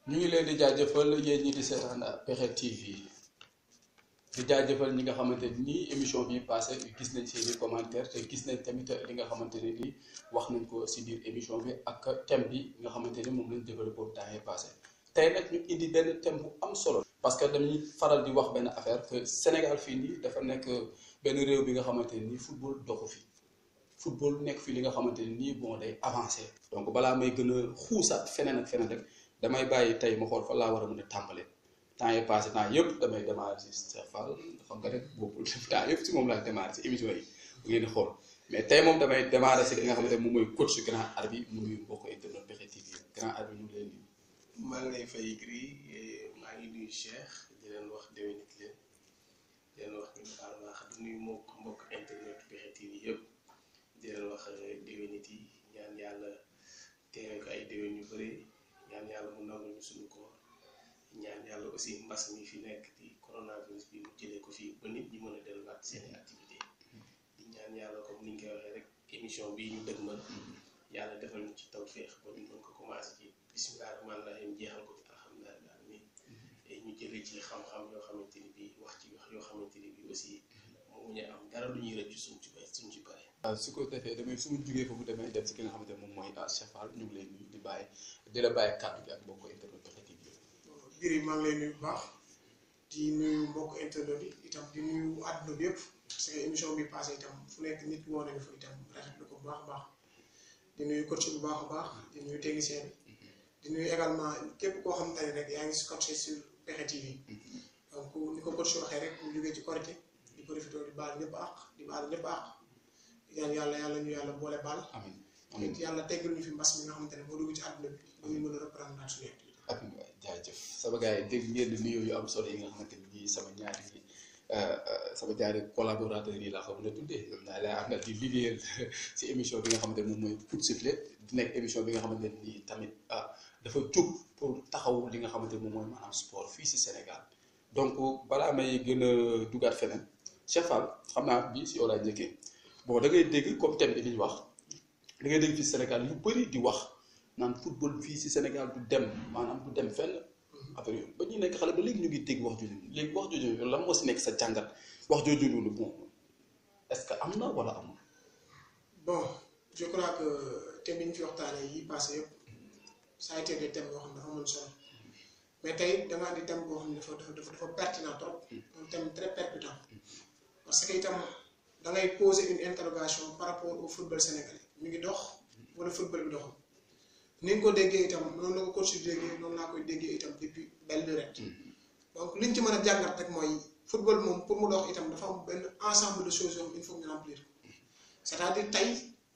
ñu ngi leen di jaajëfal yéen ñi di seetaan Pexxe TV di jaajëfal ñi nga xamante ni émission bi passé gis nañ seeni commentaire te gis nañ tamit li nga xamante ne ni wax nañ ko si biir émission bi ak thème bi nga xamante ni moom lañ développé temps yi passé tey nag ñu indi benn thème bu am solo. parce que dañuy faral di wax benn affaire que Sénégal fii nii dafa nekk benn réew bi nga xamante ni football doxu fi football nekk fii li nga xamante ni nii bon day avancé. donc balaa may gën a xuusaat feneen ak feneen rek damay bàyyi tey ma xool fa laa war a mën a tàmbalee. temps yi passé temps yëpp damay démarrer si Cheikh Fall xam nga rek bokkul temps yëpp si moom laa démarrer si émission yi bu ngeen di xool mais tey moom damay démarrer si li nga xamante ne moom mooy coach grand arbitre mu nuyu mbokk internet Pexxe TV grand arbitre ñu ngi leen di. maa ngi lay fay Gris maa ngi nuyu Cheikh di leen wax déwénit leen di leen wax ñu baal baax di nuyu mbokk internet Pexxe TV yëpp di leen wax déwénit yi ñaan yàlla teewee ko ay déwén yu bëri ñaan yàlla mu nangu ñu suñu koor ñaan yàlla aussi mbas mi fi nekk di coronavirus bi mu jëlee ko fii ba nit ñi mën a delluwaat seen activité di ñaan yàlla comme ni ñu koy waxee rek émission bii ñu dëgmal yàlla defal ñu ci tawféex ba ñu mën ko commencé ci bisimilah rahmaani rahim jeexal ko ci alhamdulilah alamin ñu jëlee ci xam-xam yoo xamante ni bii wax ci wax yoo xamante ni bii aussi mu ñu am dara lu ñuy rëcc suñ ci bare. waaw su ko defee damay su ma jugee foofu damay dem si ki nga xamante ne moom mooy Cheikh Fall ñu ngi leen di bàyyi di la bàyyi kàddu gi ak mbokk internet Pexxe TV. Gris maa ngi lay nuyu bu baax di nuyu mbokk internet yi itam di nuyu àdduna bi yëpp parce que émission bi passé itam fu nekk nit woo nañu fa itam rafetlu ko bu baax a baax di nuyu coach bu baax a baax di nuyu technicien bi di nuyu également képp koo xamante ne rek yaa ngi scotché sur Pexxe TV donc ni ko coach waxee rek ñu jógee ci Korité di profité di baal ñëpp àq di baal ñëpp àq di ñaan yàlla ñu yàlla boole baal. amiin amiin yàlla teggal ñu fi mbas mi nga xamante ne moo dugg ci àdduna bi ba ñu mën a reprendre suñu activité. amiin waay jaajëf sama gars yi dégg ngeen nuyoo yu am solo yi nga xamante ni sama ñaari collaborateurs yi laa ko mën a tuddee ñoom naa lay àndal di liggéeyal si émission bi nga xamante ne moom mooy Coup de Sifflet di nekk émission bi nga xamante ne nii tamit dafa jóg pour taxaw li nga xamante ne moom mooy maanaam sport fii si Sénégal donc balaa may gën a dugaat feneen Cheikh Fall xam naa bii si yow laa njëkkee bon da ngay dégg comme thème bi li ñu wax da ngay dégg fii Sénégal yu bëri di wax naan football fii si Sénégal du dem maanaam du dem fenn affaire yooyu ba ñuy nekk xale ba léegi ñu ngi dégg wax jooju léegi wax jooju lan moo si nekk sa jàngat wax jooju noonu bon est-ce que am na wala amul. bon je crois que thème yi ñu fi waxtaanee yi passé yëpp ça a été des thèmes yoo xam ne dafa mën solo mais tey damaa di thème boo xam ne dafa pertinent trop un thème très percutant parce que itam da ngay poser une interrogation par rapport au football sénégalais mi ngi dox wala football bi doxul. ni nga ko déggee itam noonu la ko coach déggee noonu laa koy déggee itam depuis belle lurette donc liñ ci mën a jàngat rek mooy football moom pour mu dox itam dafa am benn ensemble de choses yoo xam il faut ñu remplir c'est-à-dire tey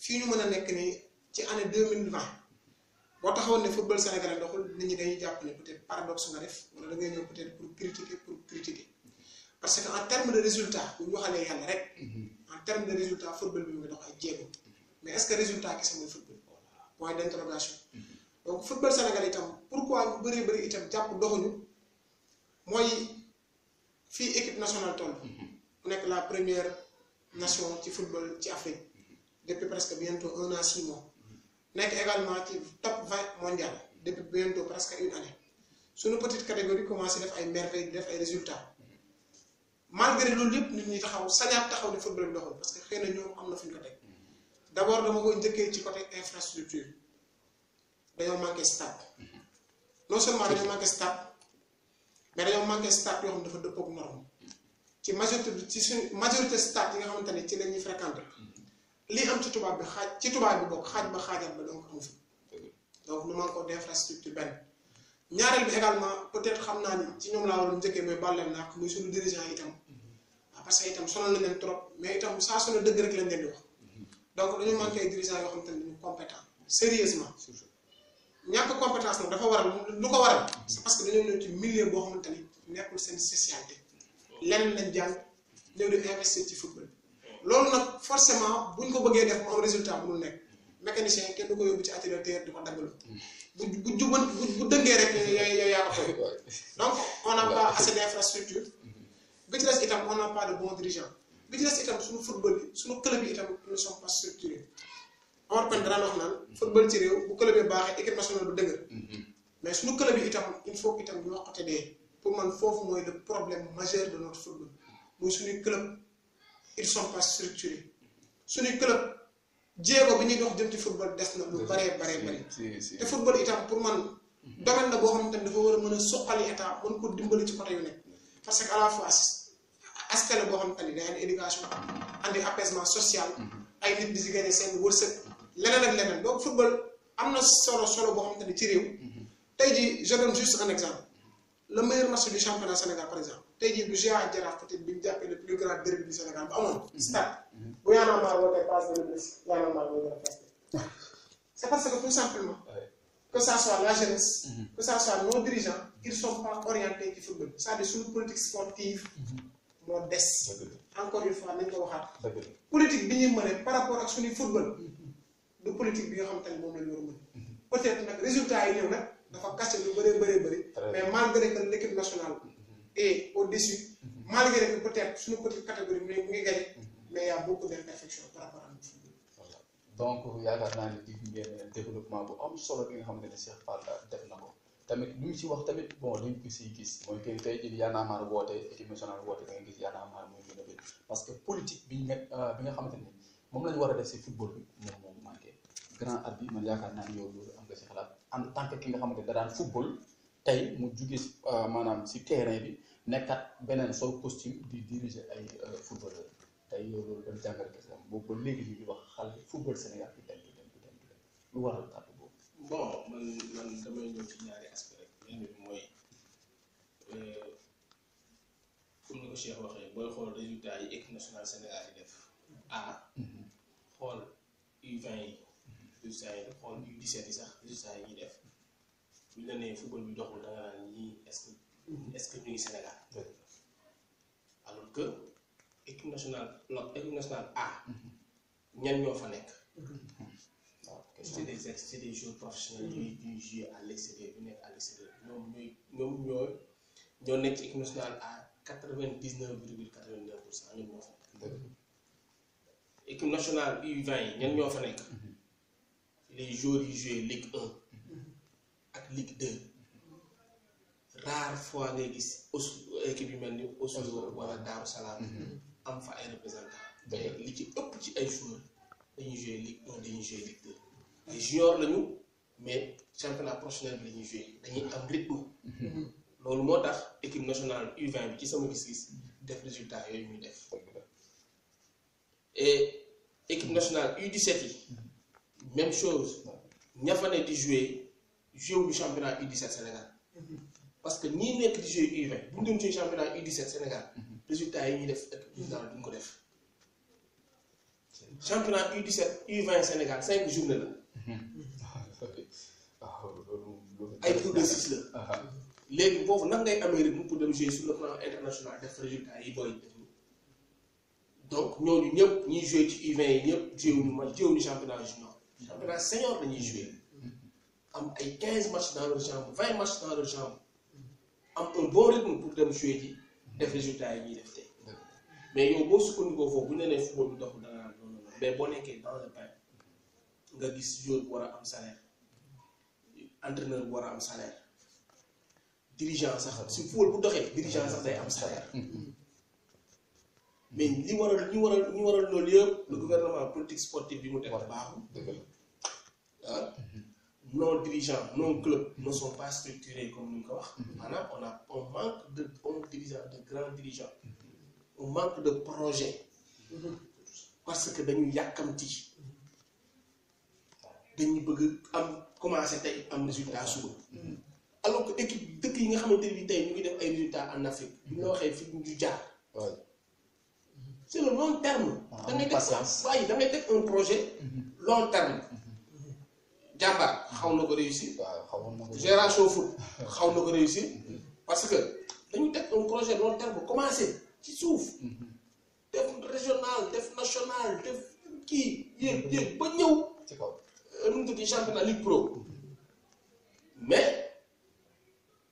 fii ñu mën a nekk nii ci année 2020 boo taxawoon ne football sénégalais doxul nit ñi dañuy jàpp ne peut-être paradoxe nga def wala da ngay ñëw peut-être pour critiquer parce que en terme de résultat bu ñu waxalee yàlla rek en terme de résultat football bi mu ngi dox ay jéego mais est-ce que résultat kese mooy football. point d'interrogation donc football Sénégal itam pourquoi ñu bëri itam jàpp doxuñu mooy fii équipe nationale toll mu nekk la première nation ci football ci Afrique depuis presque bientôt 1 an 6 mois nekk également ci top 20 mondial depuis bientôt presque une année suñu petite catégorie commencé def ay merveilles def ay résultats malgré loolu yëpp nit ñi taxaw sañaat taxaw ne football bi doxul parce que xëy na ñoom am na fu ñu ko teg. d'abord dama koy njëkkee ci côté infrastructure dañoo manqué stade non seulement dañoo manqué stade mais dañoo manqué stade yoo xam dafa dëppook norme ci majorité stade yi nga xamante ne ci la ñuy fréquenté lii am ci tubaab bi bokk xaaj ba xaajaat ba donc amu fi donc nu manque d'infrastructure benn ñaareel bi également peut-être xam naa ni ci ñoom laa waroon njëkkee mooy bàlleel naak muy suñu dirigeant yi itam parce que itam sonal nañ leen trop mais itam saa su ne dëgg rek lañ leen di wax donc dañu manqué ay dirigeants yoo xamante ne dañu compétent sérieusement ñàkk compétence nag dafa waral lu ko waral c'est parce que dañoo ñëw ci milieu boo xamante ni nekkul seen spécialité lenn lañ jàng ñëw di investir ci football loolu nag forcément buñ ko bëggee def mu am résultat bu dul nekk mécanicien kenn du ko yóbbu ci atelier di ko daggalu bu dëngee rek yow yaa ko koy donc on n'a pas assez d'infrastructure bi ci des itam on n'a pas de bons dirigeants bi ci des itam suñu football yi suñu club yi itam ne sont pas structurés Omar Pène daan wax naan football ci réew bu club yi baaxee équipe nationale bu dëgër mais suñu club yi itam il faut itam ñu waxate dee pour man foofu mooy le problème majeur de notre football muy suñuy club ils sont pas structurés suñuy club jéego bi ñuy dox jëm ci football des na lu baree bari te football itam pour man domaine la boo xamante ne dafa war a mën a suqali état mën ko dimbali ci côté yu nekk parce que à la fois aspect la boo xamante ne day andi éducation andi apaisement social ay nit di si gagné seen wërsëg leneen ak leneen donc football am na solo boo xamante ne ci réew tey jii je donne juste un exemple le meilleur match du championnat Sénégal par exemple tey jii bu GA Jaraaf peut-être bi ñu jàppee le plus grand derby du Sénégal bu amoon stade bu Y'en a marre wootee place de l'Obélisque Y'en a marre moo gën a festé c'est parce que tout simplement que ça soit la jeunesse que ça soit nos dirigeants ils sont pas orientés ci football c'est-à-dire suñu politique sportive moo des encore une fois nañ ko waxaat politique bi ñuy mëne par rapport ak suñuy football du politique bi nga xamante ne moom la ñu war a mën peut-être nag résultat yi ñëw nag dafa kase lu bëri mais malgré que l'équipe nationale est au-dessus malgré que peut-être suñu petite catégorie mu ngi gagné mais il y a beaucoup d'imperfections par rapport à notre football. voilà donc yaakaar naa ne dig ngeen développement bu am solo bi nga xamante ne Cheikh Fall def na ko tamit lu ñu si wax tamit bon dañ ko siy gis mooy que tey jii Y'en a marre woote équipe nationale woote da nga gis Y'en a marre mooy gën a bëri parce que politique bi nga xamante ni moom la ñu war a def si football bi moom manqué grand at bi man yaakaar naa ne yow loolu am nga si xalaat en tant que ki nga xamante ne da daan football tey mu jugee si maanaam si terrain bi nekkat beneen sol costume di diriger ay footballeur tey yow loolu dañ jàngal kese am boobu ba léegi ñu ngi wax xale football Sénégal bi dem lu waral kàddu boobu. bon man damay ñëw ci ñaari aspect rek benn bi mooy comme ni ko Cheikh waxee booy xool résultat yi équipe nationale Sénégal yi def xool U20 yi résultats yi def xool U17 yi sax résultats yi ñuy def bu ñu la nee football bi doxul da nga naan ñii est-ce que ñu ngi Sénégal alors que équipe nationale A ñan ñoo fa nekk. c'est des joueurs professionnels yuy jouer à l'extérieur yu nekk à l'extérieur ñoom ñoo nekk ci équipe nationale à 99,89% ñoom ñoo fa nekk. équipe nationale U20 yi ñan ñoo fa nekk les joueurs yu jouer Ligue 1 ak Ligue 2 rare fois ngay gis équipe yu mel ni Oslo wala Daaru Salaam am fa ay représentants mais li ci ëpp ci ay joueurs dañuy jouer Ligue 1 dañuy jouer Ligue 2 ay junior lañu mais championnat professionnel bi la ñuy jouer dañuy am rythme loolu moo tax équipe nationale U20 bi ci sama gis-gis def résultat yooyu ñuy def et équipe nationale U17 yi même chose ña fa ne di jouer wu championnat U17 Sénégal parce que ñii nekk di jouer U20 bu ñu doon jouer championnat U17 Sénégal résultat yi ñuy def ak résultat duñ ko def championnat U17 U20 Sénégal 5 journées la. ay tour de 6 la. léegi foofu nag ngay amee rythme pour dem jouer sur le plan international def résultat yi booy def donc ñooñu ñëpp ñuy jouer ci U20 yi ñëpp joué championnat junior championnat senior dañuy jouer am ay 15 matchs dans leur chambre 20 matchs dans leur chambre am un bon rythme pour dem jouer ci def résultat yi ñuy def tey mais yow boo sukkandikoo foofu bu ñu nee football bi doxul da nga naan non mais boo nekkee dans le bain nga gis joueur bu war a am salaire entraîneur bu war a am salaire dirigeant sax si football bu doxee dirigeant sax day am salaire mais li waral loolu yëpp le gouvernement politique sportive bi mu teg baaxul nos dirigeants nos clubs ne sont pas structurés comme ni ñu ko wax maanaam on manque de bons dirigeants de grands dirigeants on manque de projet parce que dañu yàkkamti dañuy bëgg am commencé tey am résultat suba alors que équipe dëkk yi nga xamante ni tey ñu ngi def ay résultats en Afrique bu ñu la waxee fi ñu jaar c'est le long terme da ngay teg un projet long terme jàmbaar xaw na ko réussir génération foot xaw na ko réussir parce que dañu teg un projet long terme commencé ci suuf def régional def national def kii yéeg ba ñëw nu mu tudd championnat Ligue Pro mais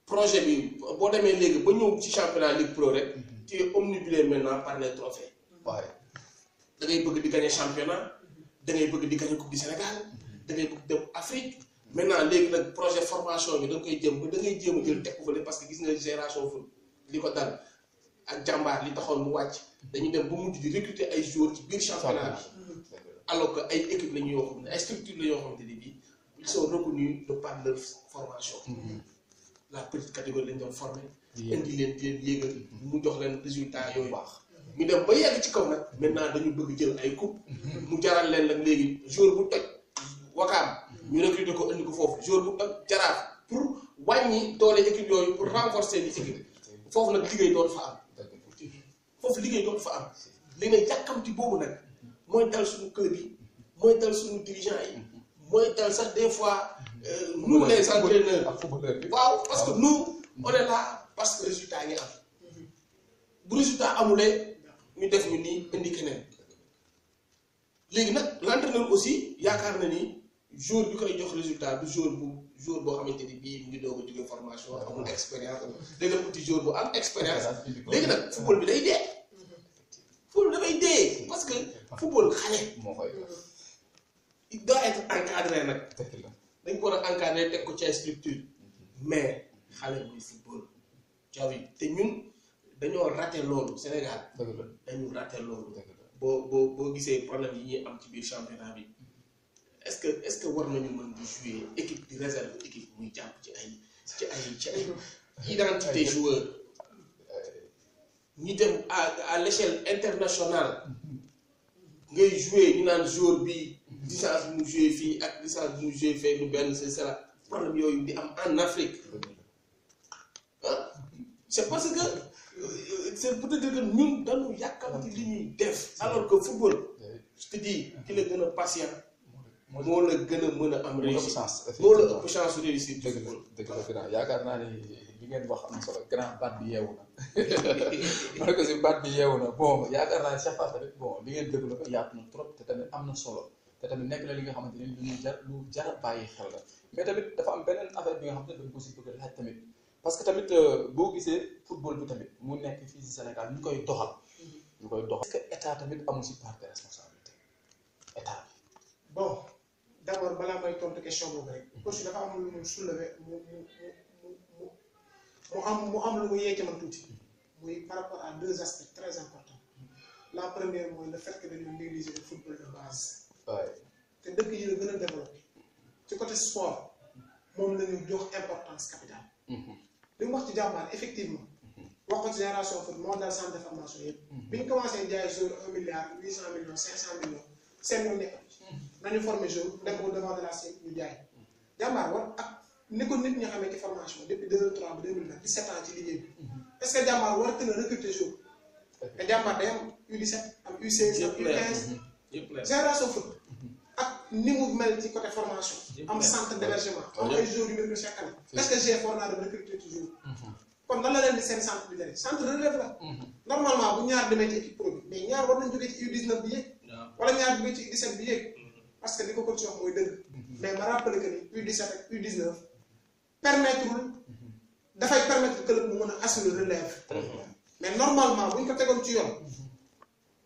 projet bi boo demee léegi ba ñëw ci championnat Ligue Pro rek tu es omnibulé maintenant par les trophées waaye da ngay bëgg di gagner championnat da ngay bëgg di gagner coupe du Sénégal da ngay bëgg dem Afrique maintenant léegi nag projet formation bi da nga koy jëm ba da ngay jéem a jël teg ko fële parce que gis nga génération foot li ko dal ak jàmbaar li taxoon mu wàcc dañuy dem ba mujj di recruter ay joueurs ci biir championnat bi alors que ay équipe la ñu yoo xam ne ay structure la yoo xamante ni bii ils sont reconnus de par leur formation. La petite catégorie lañ doon formé. indi leen di leen yéegal mu jox leen résultat yooyu baax. ñu dem ba yegg ci kaw nag maintenant dañu bëgg jël ay coupe mu jaral leen nag léegi joueur bu toj Wakaam ñu recruter ko indi ko foofu joueur bu toj Jaraaf pour wàññi doole équipe yooyu pour renforcer li équipe foofu nag liggéey doon fa am. foofu liggéey doon fa am li nga jàkkamti boobu nag mooy dal suñu club yi mooy dal suñu dirigeant yi mooy dal sax des fois nous les entraîneurs waaw parce que nous on est là parce que résultat ngi am bu résultat amulee ñu def ñu nii indi keneen léegi nag l'entraîneur aussi yaakaar na ni jour bi koy jox résultat du jour boo xamante ni bii mu ngi doog a jóge formation amul expérience day dem uti jour bu am expérience léegi nag football bi day dee football dafay dee parce que football xale moo koy il doit être encadré nag dañ ko war a encadré teg ko ci ay structure mais xale muy football jaww ji te ñun dañoo raté loolu Sénégal dañu raté loolu boo gisee problème yi ñuy am ci biir championnat bi est-ce que war nañu mën di jouer équipe di réserve équipe muy jàpp ci ay identité joueur ñi dem à l'échelle internationale ngay jouer ñu naan joueur bi licence bi mu jouer fii ak licence bi mu jouer fee du benn c'est ça problème yooyu di am en Afrique ah c'est parce que c'est peut-être que ñun dañu yàkkamti li ñuy def alors que football je te dis ki la gën a patient moo la gën a mën a am réussite moo la ëpp chance réussite dëgg la grand yaakaar naa ni li ngeen wax am na solo grand baat bi yeewu na ma ne ko si baat bi yeewu na bon yaakaar naa ne chaque fois tamit bon li ngeen développé yaatu na trop te tamit am na solo te tamit nekk na li nga xamante ni lu jar a bàyyi xel la mais tamit dafa am beneen affaire bi nga xamante ne dañ ko si bëgg a laaj tamit parce que tamit boo gisee football bi tamit mu nekk fii si Sénégal ñu koy doxal est-ce que état tamit amul si part de responsabilité état bi. bon d'abord balaa may tontu question boobu rek parce que dafa am lu mu soulever mu am lu mu yee ci man tuuti muy par rapport à deux aspects très importants la première mooy le fait que dañu négliger le football de base. te dëkk yi la gën a développé ci côté sport moom la ñu jox importance capitale. li mu wax ci jàmbaar effectivement wax ko ci génération foot moo dal centre de formation yëpp. bi ñu commencé jaay jour 1 milliard 800 millions 500 millions seen yoon nekk nañu former jour dem au devant de la scène ñu jaay jàmbaar war ak ni ko nit ñi xamee ci formation depuis 2003 ba 2020 17 ans ci liggéey bi est-ce que jàmbaar war a recruter jour te jàmbaar day am U17 am U16 am U15 génération foot ak ni mu mel ci côté formation am centre d'hébergement am ay jours yu mel chaque année est-ce que GF war naa dem recruter toujours kon lan la leen di seen centre bi tere centre relève la normalement bu ñaar demee ci équipe pro bi mais ñaar war nañ jógee ci U19 bi yéeg wala ñaar jógee ci U17 bi yéeg parce que li ko ko ci wax mooy dëgg mais ma rappelé que ni U17 ak U19 dafay permettre club mu mën a assurer relève mais normalement bu ñu ko tegoon ci yoon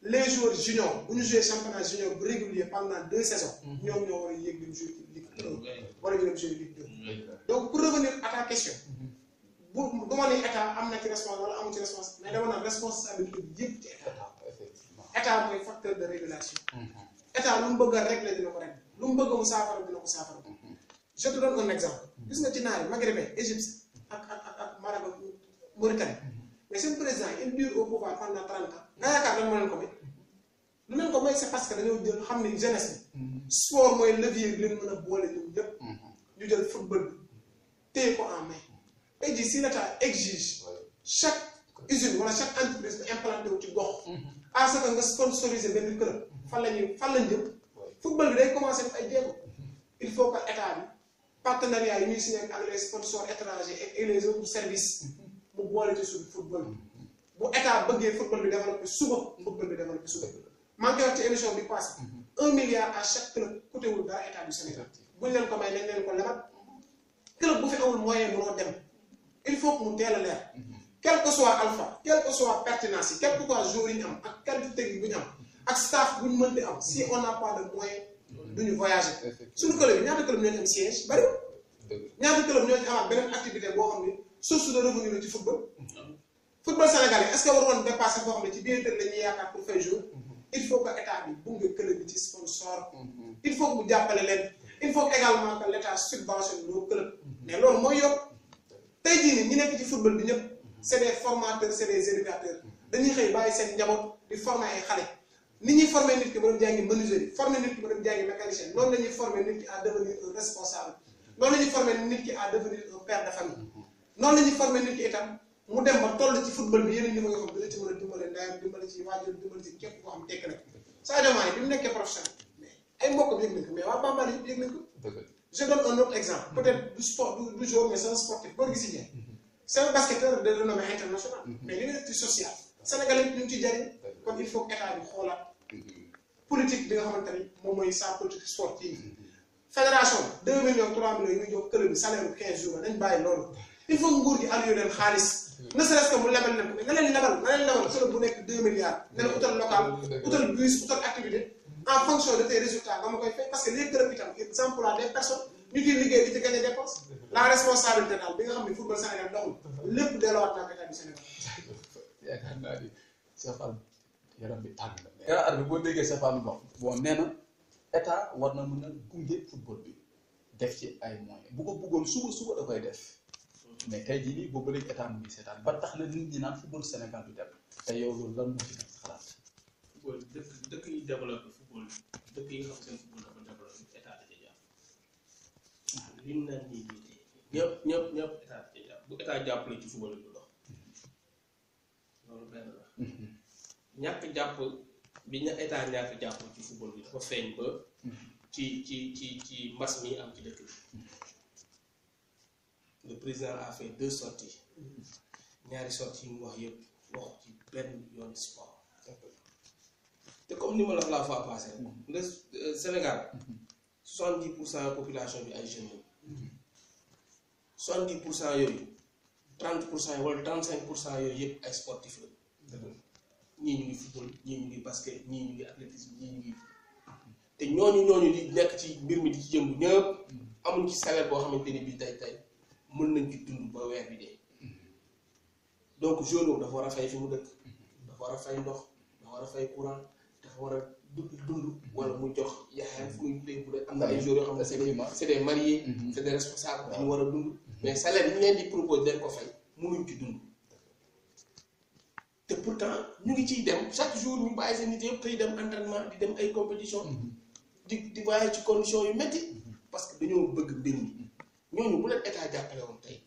les joueurs juniors bu ñu jouer championnat junior bu régulier pendant 2 saisons ñoom ñoo war a yéeg dem jouer Ligue 1 war a dem jouer Ligue 2 donc pour revenir à ta question bu duma ne état am na ci responsable wala amu ci responsable mais dama naan responsabilité bi yëpp ci état mooy facteur de régulation état lu mu bëgg a régler dina ko régler lu mu bëgg mu saafara dina ko saafara je te donne un exemple gis nga ci naar yi maghrébin Égypte ak Maroc Mauritanie mais seen président il dure au pouvoir pendant 30 ans nga yaakaar lan moo leen ko may lu leen ko may c'est parce que dañoo jël xam ni jeunesse bi sport mooy levier bi leen mën a boole ñun ñëpp ñu jël football bi téye ko en main tey jii si l'état exige chaque usine wala chaque entreprise bi implanté wu ci gox à ce que nga sponsoriser benn club fan lañ jëm football bi day commencer def ay jéego il faut que état bi partenariat yi ñuy signé ak les sponsors étrangers et les autres services mu boole ci suñu football bi bu état bëggee football bi développé suba football bi développé suba maa ngi wax ci émission bi passé 1 milliard à chaque club coûté wul dara état du Sénégal buñ leen ko may nañ leen ko lebal club bu fi amul moyen mënoo dem il faut que mu teel a leer quel que soit alpha quel que soit pertinence yi quel que soit jour yi ñu am ak qualité technique bu ñu am ak staff bu ñu mën di am si on n'a pas de moyen duñu voyager suñu club yi ñaata club ñoo ci am siège bariwul ñaata club ñoo ci amaat beneen activité boo xam ne source de revenu la ci football football sénégalais est-ce que war woon dépasser foo xam ne ci biir kër la ñuy yaakaar pour fay jour il faut que état bi bunge club bi ci sponsor il faut que mu jàppale leen il faut également que l'état subventionne nos clubs mais loolu mooy yokk tey jii nii ñi nekk ci football bi ñëpp c'est des formateurs c'est des éducateurs dañuy xëy bàyyi seen njaboot di former ay xale ni ñuy former nit ki ba dem jàngi menuiserie former nit ki ba dem jàngi mécanicien noonu la ñuy former nit ki à devenir un responsable noonu la ñuy former nit ki à devenir un père de famille noonu la ñuy former nit ki itam mu dem ba toll ci football bi yeneen niveau yoo xam dina ci mën a dimbale ndayam dimbale ci waajur dimbale ci képp koo xam tekk na Sadio Mané bi mu nekkee professionnel mais ay mbokkam yëg nañ ko mais waa Bambali yëpp yëg nañ ko je donne un autre exemple peut-être du sport du joueur mais c'est un sportif boo gis ñee c'est un basketteur de renommée internationale mais li nga def ci social sénégalais ñu ngi ci jariñ kon il faut que état bi xoolaat politique bi nga xamante ni moom mooy sa politique sportive fédération 2 millions 3 millions yi muy jox club bi salaire bu 15 jours nañ bàyyi loolu il faut nguur gi alloué leen xaalis ne serait-ce que mu lebal leen ko na leen lebal club bu nekk 2 milliards ne la utal local utal bus utal activité en fonction de tes résultats nga ma koy fay parce que les clubs itam ils emploient des personnes ñu ciy liggéey di ci gagner dépense la responsabilité daal bi nga xam ne football Sénégal doxul lépp delloowaat naa ko état du Sénégal. yaakaar naa ni Sefane yaram bi tàng na mais yaakaar bi boo déggee Sefane bon nee na état war na mën a gunge football bi def ci ay moyens bu ko bëggoon suba da koy def mais tey jii nii boobu ba léegi état mu ngi seetaan ba tax na nit ñi naan football Sénégal du dem te yow loolu lan moo ci nekk xalaat. football dëkk yi développé football dëkk yi nga xam seen football dafa développé état da cee jàpp li mu naan nii ñëpp état da cee jàpp bu état jàppale ci football bi du dox loolu benn la ñàkk jàpp bi état ñàkk jàpp ci football bi dafa feeñ ba ci mbas mi am ci dëkk bi le président a fait 2 sorties ñaari sorties yi mu wax yëpp wax ci benn yoon sport te comme ni ma la wax la fois passée rek Sénégal 70% population bi ay jeunes lañu 70% yooyu 30% yi wala 35% yooyu yëpp ay sportifs la ñii ñu ngi football ñii ñu ngi basket ñii ñu ngi athlétisme ñii ñu ngi te ñooñu di nekk ci mbir mi di ci yëngu ñëpp amuñ ci salaire boo xamante ni bii tey mën nañ ci dund ba weer bi dee donc jeune boobu dafa war a fay fi mu dëkk dafa war a fay ndox dafa war a fay courant dafa war a dund wala mu jox yaayam fu muy play bu dee am na ay jours yoo xam ne c'est des mariés c'est des responsables dañu war a dund mais salaire yi ñu leen di proposer dañ ko fay mënuñ ci dund te pourtant ñu ngi ciy dem chaque jour ñu bàyyi seen nit yëpp xëy dem entraînement di dem ay compétition di waaye ci conditions yu métti parce que dañoo bëgg mbir mi ñooñu bu leen état jàppale woon tey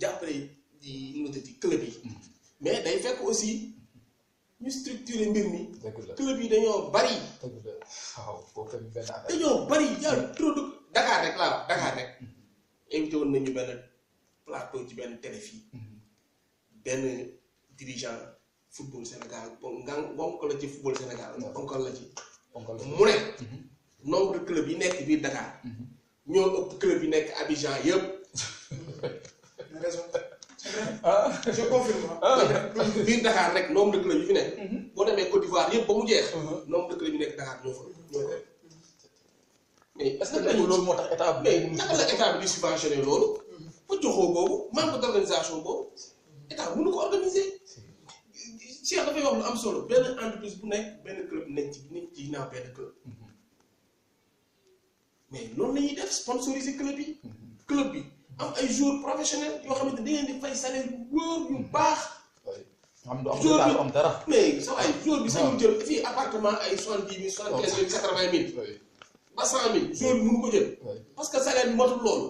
jàppale di notati club yi mais day fekk aussi ñu structurer mbir mi club yi dañoo bari dañoo bari yàlla trop de Dakar rek laa wax Dakar rek invité woon nañu benn plateau ci benn télé fii benn dirigeant football Sénégal bonk la ci football Sénégal bonkal la ci mu ne nombre de club yi nekk biir Dakar ñoo ëpp club yi nekk Abidjan yëpp. raison je confirme. biir Dakar rek nombre de club yi fi nekk. boo demee Côte d'Ivoire yëpp ba mu jeex. nombre de club yi nekk Dakar ñoo fa mais est-ce que loolu moo tax état bi. mais naka la état bi di subventionné loolu. ba joxoo boobu manque d'organisation boobu état mënu ko organiser. Cheikh dafay wax lu am solo benn entreprise bu nekk benn club nekk ci ginnaaw benn club. mais loolu la ñuy def sponsoriser club yi. club bi am ay joueurs professionnels yoo xamante ne da ngeen di fay salaire bu wóor yu baax. joueur bi am dara. mais sa ay joueur bi sax mu jël fii appartement ay 70 000 75 000 80 000. ba 100 000 joueur bi mënu ko jël. parce que salaire bi motul loolu.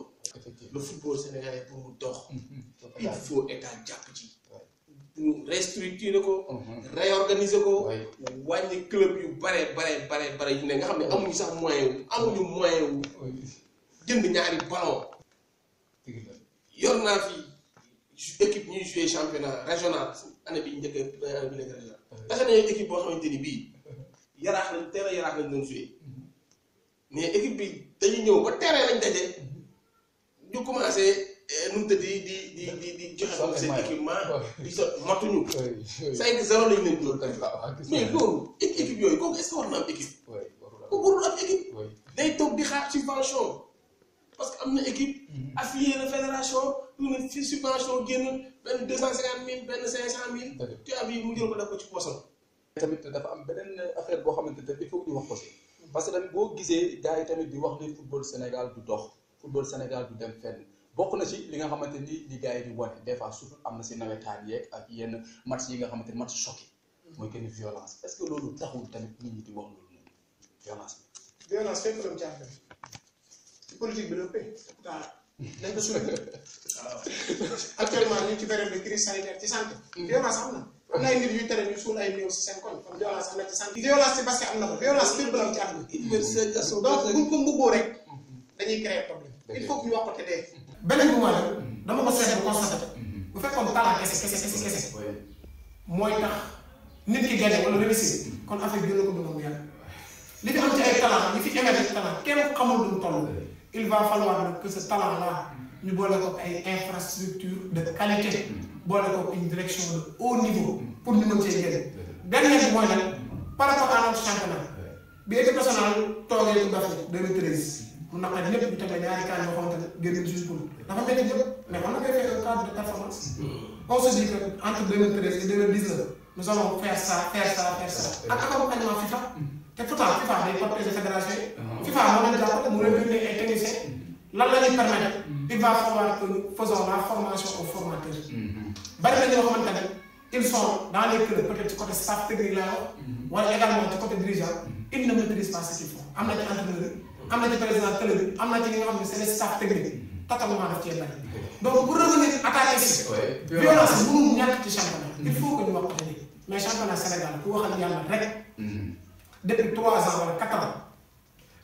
le football sénégalais pour mu dox. il faut état jàpp ci. ñu restructurer ko. réorganiser ko. wàññi club yu bare yu ne nga xam ne amuñu sax moyen wu jënd ñaari ballon. yor naa fi équipe ñuy jouer championnat régional année bi njëkk année bi nekk régional. parce que dañoo équipe boo xamante ni bii yaraax lañ doon jouer mais équipe bi dañuy ñëw ba terrain lañ daje ñu commencé. nu mu tëddee di joxe ko seen équipement di so matuñu 5-0 lañ leen dóor mais loolu équipe yooyu kooku est-ce que war na am équipe ku warul am équipe. day toog di xaar subvention parce que am na équipe. affilié na fédération ñu ne fi subvention génn benn 250 000 benn 500 000. tu as vu mu jël ko def ko ci poosam. tamit dafa am beneen affaire boo xamante ne il faut que ñu wax ko si parce que tamit boo gisee gars yi tamit di wax ni football Sénégal du dox football Sénégal du dem fenn bokk na ci li nga xamante ni li gars yi di wane des fois surtout am na si nawetaan yeeg ak yenn match yi nga xamante ni match choqué mooy que ni violence est-ce que loolu taxul tamit nit ñi di wax loolu noonu violence bi. violence fekk la mu ci affaire ci politique bi la ëppee pourtant dañ ko suul actuellement ñu ngi ci période de crise sanitaire ci santé. violence am na. am na ay nit yuy tere ñu suul ay néew si seen koñ kon violence am na ci santé. violence ci basket am na ko violence fépp la am ci àdduna. donc buñ ko mbubboo rek dañuy créer problème. il faut que ñu wax ko te dee. beneen bu ma la dama ko seetlu constaté bu fekkoon talent kese mooy tax nit ki gagné wala réussir kon affaire bi gën a ko dund mu yàgg li fi am ci ay talent yi fi émergé ci talent kenn xamul lu mu toll. il va falloir que ce talent là ñu boole ko ay infrastructure de qualité boole ko une direction de haut niveau pour ñu mën cee génn. dernier bi mooy lan par rapport à notre championnat bi équipe nationale toogee Coupe d'Afrique 2013 mu naqari ñëpp ñu tamit ñaari cas yoo xamante ne génn juste pour dafa métti ñëpp mais on a fait un cadre de performance. On se dit que entre 2013 et 2019 nous allons faire ça ak accompagnement FIFA. te pourtant FIFA day protéger fédération yi. FIFA moo leen jàppale mu leen yónnee ay techniciens lan la ñuy permettre il va falloir que nous faisons la formation aux formateurs. bari na ñoo xamante ne ils sont dans les clubs peut-être ci côté staff technique laa wax wala également ci côté dirigeant ils ne maîtrisent pas ce qu'ils font am na ci entraîneur am na ci président club bi am na ci li nga xam ne c'est les staff technique totalement daf cee bari donc pour revenir attaquer si violence mënul ñàkk ci championnat il faut que ñu wax ko nii mais championnat Sénégal ku waxal yàlla rek depuis 3 ans wala 4 ans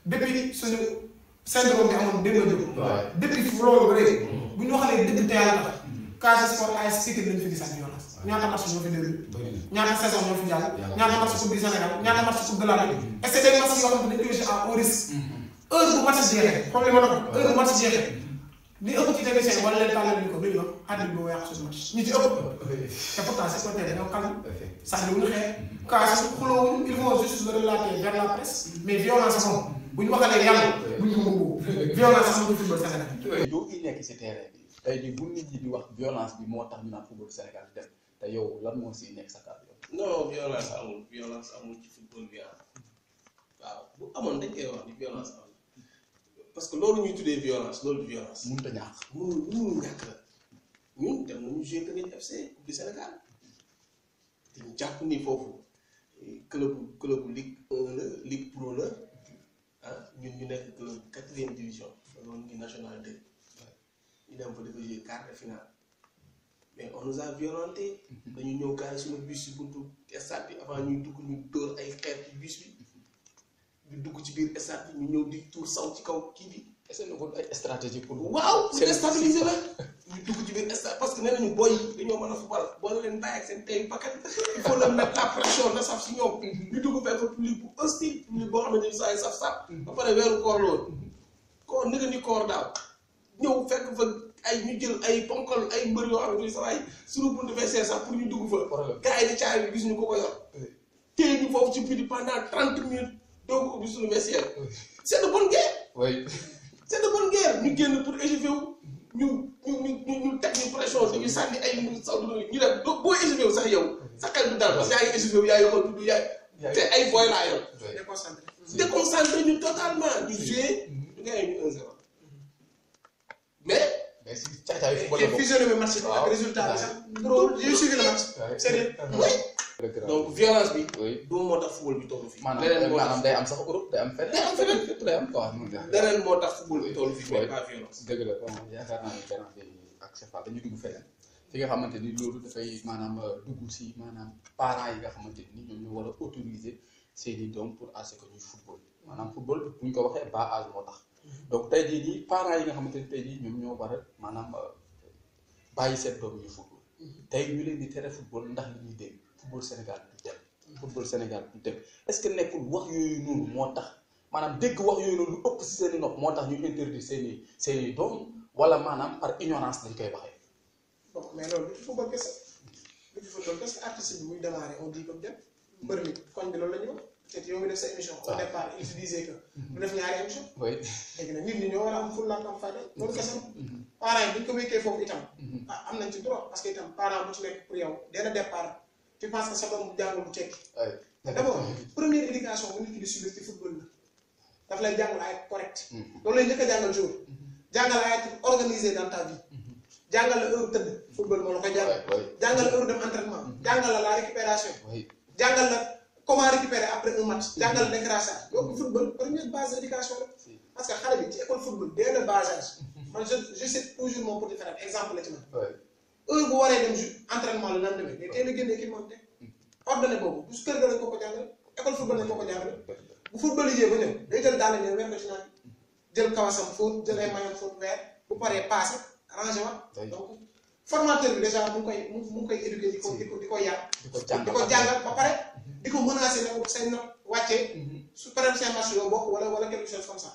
depuis suñu syndrome bi amoon démb depuis loolu ba léegi bu ñu waxalee dëgg te yàlla tax Casa Sport AS Pikine lañu fi gis ak violence ñaata match ñoo fi déglu ñaata saison ñoo fi jàll ñaata match coupe du Sénégal ñaata match coupe de la Ligue et c'est des matchs yoo xam ne dañu koy jouer à haut risque heure bu match jeexee comme li ma la ko heure bu match jeexee li ëpp ci technicien wala leen tàllal ñu ko duñu wax arbitre bi yàq suñu match ñi ci ëpp te pourtant c'est côté dañoo calme sax li wuñu xeex kaas xuloowuñu ils vont juste le relater vers la presse mais violence moom bu ñu waxalee yàlla bu ñu ko mbugoo violence am na football Sénégal yow ki nekk si terrain bi tey jii bu nit ñi di wax violence bi moo tax ñu naan football Sénégal di dem te yow lan moo si nekk sa kàddu yow. non violence amul ci football bi waaw bu amoon dañ koy wax ni violence amul parce que loolu ñuy tuddee violence loolu du violence. mënut a ñàkk mënul ñàkk la ñun dem nañu jouer Teungueth FC Coupe du Sénégal dañu jàpp ni foofu club Ligue 1 la Ligue Pro la ñun ñu nekk club 4e division loolu ngi national 2 ñu dem fa dafa jouer quart de finale mais on nous a violenté dañu ñëw gaari suñu bus si buntu stade bi avant ñuy dugg ñu dóor ay xeer ci bus bi ñu dugg ci biir stade bi ñu ñëw di tuur saw ci kaw kii bi. est-ce que nekkul ay stratégie pour. waaw pour déstabiliser la ñu dugg ci biir stade parce que nee nañu booy dañoo mën a football boo leen bàyyi ak seen tey bakkan il faut leur mettre la pression na saf si ñoom ñu dugg fekk public bu hostile public boo xamante ni saa yu saf ba pare weeru koor loolu koor naka ni koor daaw ñëw fekk fa ay ñu jël ay ponkal ay mbër yoo xamante ni saa waay suñu buntu fee sax pour ñu dugg fa. gars yi di caay bi gis ñu ko yor téye ñu foofu ci biir pendant 30 minutes doo ko ubbi suñu vestiaire c'est de bonne guerre. oui. c'est de bonne guerre ñu génn pour échauffé wu ñu teg ñu pression dañuy sànni ay saw ñu def boo échauffé wu sax yow sa xel du dal parce que yaa ngi échauffé wu yaa ngi xool tudd yaa te ay boy laa yor. déconcentré ñu totalement ñu joué ñu gagné ñu 1-0 mais si caay football la bokk fusionné bi match bi ak résultat bi sax j'ai suivi le match c'est oui donc violence bi du moo tax football bi tollu fii maanaam day am sax Europe day am feneen day am quoi leneen moo tax football bi tollu fii mais pas violence dëgg la bon yaakaar naa ne terrain bi ak CFA dañuy dugg feneen fi nga xamante ni loolu dafay maanaam dugg si maanaam parents yi nga xamante ni ñoom ñoo war a autoriser seeni doom pour à ce que ñuy football maanaam football bu ñu ko waxee bas âge moo tax donc tey jii nii parents yi nga xamante ni tey jii ñoom ñoo war a maanaam bàyyi seen doom ñuy football tey ñu leen di tere football ndax li ñuy dégg football Sénégal du dem football Sénégal du dem est-ce que nekkul wax yooyu noonu moo tax maanaam dégg wax yooyu noonu lu ëpp si seen i nopp moo tax ñu interdire seen i doom wala maanaam par ignorance lañ koy waxee. bon mais loolu du football kese du football kese artiste bi muy démarrer on dit comme dem mbër mi koñ bi loolu la ñuy wax peut-être yow mi def sa émission au départ il se disait que du def ñaari émission oui léegi nag nit ñi ñoo war a am fulla am fayda loolu kese la parents yi bu ñu ko wékkee foofu itam am nañ ci droit parce que itam parent bu ci nekk pour yow dès le départ tu penses que sa doom bu jàngul bu tekki d'abord première éducation bu nit ki di subir ci football la daf lay jàngal ay correct loolu lay njëkk a jàngal jour jàngal ay organisé dans ta vie jàngal la heure tëdd football moo la koy jàngal jàngal la heure dem entraînement jàngal la récupération jàngal la comment récupérer après un match jàngal la décrassage donc football première base d'éducation la parce que xale bi ci école football dès le bas âge man je cite toujours mon petit frère exemple la ci man heure bu waree dem entraînement la nan demee mais teel a génne équipement te ordonné boobu du kër ga lañ ko jàngal école football lañ ko jàngal bu football yi ba ñëw day jël daal ñëw weer ko ci naan jël kawasam fóot jël ay maillot fóot weer bu paree passé arrangé waat donc formateur bi déjà mu ngi koy éduquer di ko yar di ko jàngal ba pare di ko menacer ne say note wàccee su paree seen match yoo bokk wala quelque chose comme ça